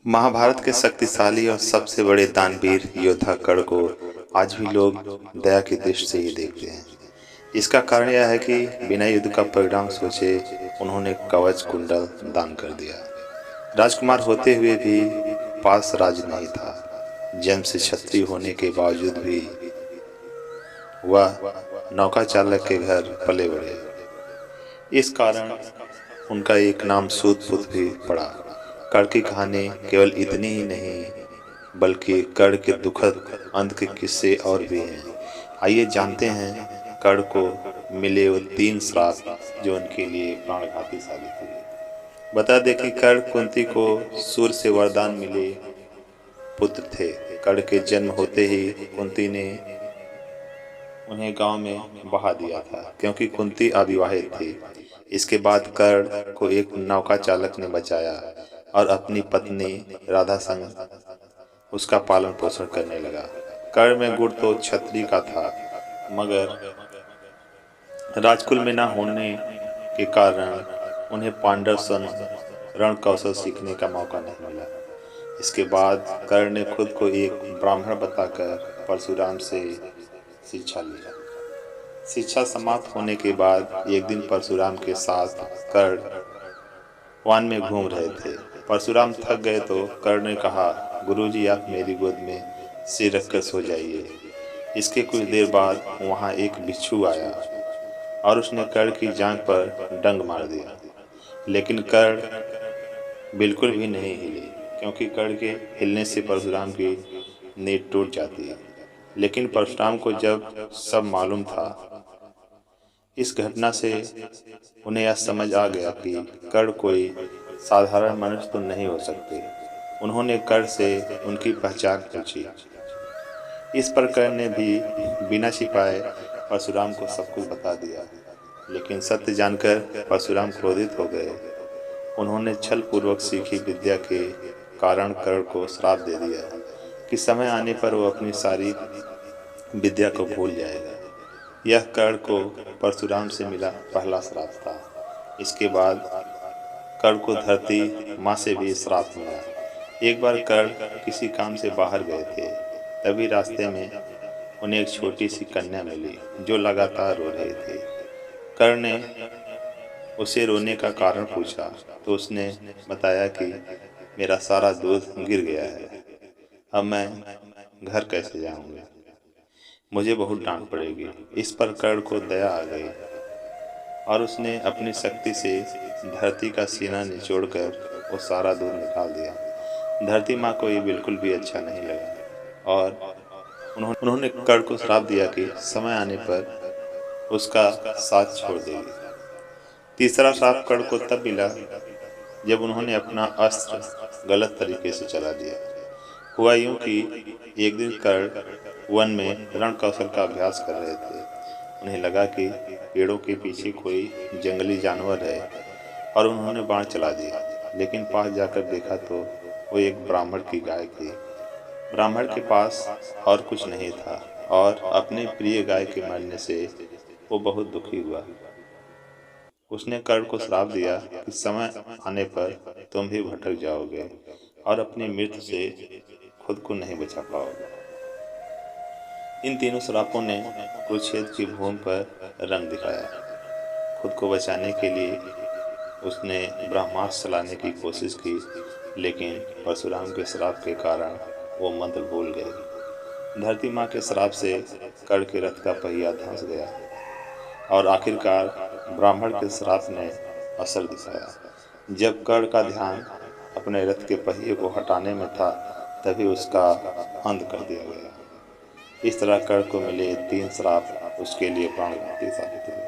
महाभारत के शक्तिशाली और सबसे बड़े दानवीर योद्धा कर्ण को आज भी लोग दया की दृष्टि से ही देखते हैं। इसका कारण यह है कि बिना युद्ध का परिणाम सोचे उन्होंने कवच कुंडल दान कर दिया। राजकुमार होते हुए भी पास राज नहीं था। जन्म से क्षत्रिय होने के बावजूद भी वह नौका चालक के घर पले बढ़े। इस कारण उनका एक नाम सूतपुत्र भी पड़ा। कर्ण की कहानी केवल इतनी ही नहीं बल्कि कर्ण के दुखद अंत के किस्से और भी हैं। आइए जानते हैं कर्ण को मिले वो 3 श्राप जो उनके लिए प्राणघाती साबित हुए। बता दें कि कर्ण कुंती को सूर्य से वरदान मिले पुत्र थे। कर्ण के जन्म होते ही कुंती ने उन्हें गांव में बहा दिया था क्योंकि कुंती अविवाहित थी। इसके बाद कर्ण को एक नौका चालक ने बचाया और अपनी पत्नी राधा संग उसका पालन पोषण करने लगा। कर्ण में गुण तो क्षत्रिय का था मगर राजकुल में न होने के कारण उन्हें पांडव संग रण कौशल सीखने का मौका नहीं मिला। इसके बाद कर्ण ने खुद को एक ब्राह्मण बताकर परशुराम से शिक्षा लिया। शिक्षा समाप्त होने के बाद एक दिन परशुराम के साथ कर्ण वन में घूम रहे थे। परशुराम थक गए तो कर्ण ने कहा, गुरुजी आप मेरी गोद में सिर रखकर सो जाइए। इसके कुछ देर बाद वहां एक बिच्छू आया और उसने कर्ण की जांघ पर डंक मार दिया। लेकिन कर्ण बिल्कुल भी नहीं हिले क्योंकि कर्ण के हिलने से परशुराम की नींद टूट जाती है। लेकिन परशुराम को जब सब मालूम था, इस घटना से उन्हें यह समझ आ गया कि कर्ण कोई साधारण मनुष्य तो नहीं हो सकते। उन्होंने कर्ण से उनकी पहचान पूछी। इस पर कर्ण ने भी बिना छिपाए परशुराम को सब कुछ बता दिया। लेकिन सत्य जानकर परशुराम क्रोधित हो गए। उन्होंने छल पूर्वक सीखी विद्या के कारण कर्ण को श्राप दे दिया कि समय आने पर वो अपनी सारी विद्या को भूल जाएगा। यह कर्ण को परशुराम से मिला पहला श्राप था। इसके बाद कर्ण को धरती माँ से भी श्राप मिला। एक बार कर्ण किसी काम से बाहर गए थे, तभी रास्ते में उन्हें एक छोटी सी कन्या मिली जो लगातार रो रही थी। कर्ण ने उसे रोने का कारण पूछा तो उसने बताया कि मेरा सारा दूध गिर गया है, अब मैं घर कैसे जाऊंगा, मुझे बहुत डांट पड़ेगी। इस पर कर्ण को दया आ गई और उसने अपनी शक्ति से धरती का सीना निचोड़कर वो सारा दूध निकाल दिया। धरती माँ को ये बिल्कुल भी अच्छा नहीं लगा और उन्होंने कर्ण को श्राप दिया कि समय आने पर उसका साथ छोड़ देगी। तीसरा श्राप कर्ण को तब मिला जब उन्होंने अपना अस्त्र गलत तरीके से चला दिया। हुआ यूं कि एक दिन कर्ण वन में रण कौशल का अभ्यास कर रहे थे। उन्हें लगा कि पेड़ों के पीछे कोई जंगली जानवर है और उन्होंने बाण चला दिया। लेकिन पास जाकर देखा तो वो एक ब्राह्मण की गाय थी। ब्राह्मण के पास और कुछ नहीं था और अपने प्रिय गाय के मरने से वो बहुत दुखी हुआ। उसने कर्ण को श्राप दिया कि समय आने पर तुम भी भटक जाओगे और अपनी मृत्यु से खुद को नहीं बचा पाओगे। इन तीनों श्रापों ने कुरुक्षेत्र की भूमि पर रंग दिखाया। खुद को बचाने के लिए उसने ब्रह्मास्त्र चलाने की कोशिश की, लेकिन परशुराम के श्राप के कारण वो मंत्र भूल गए। धरती माँ के श्राप से कर्ण के रथ का पहिया धंस गया और आखिरकार ब्राह्मण के श्राप ने असर दिखाया। जब कर्ण का ध्यान अपने रथ के पहिए को हटाने में था, तभी उसका अंत कर दिया गया। इस तरह कर्ण को मिले 3 श्राप उसके लिए प्राणघाती साबित हुए।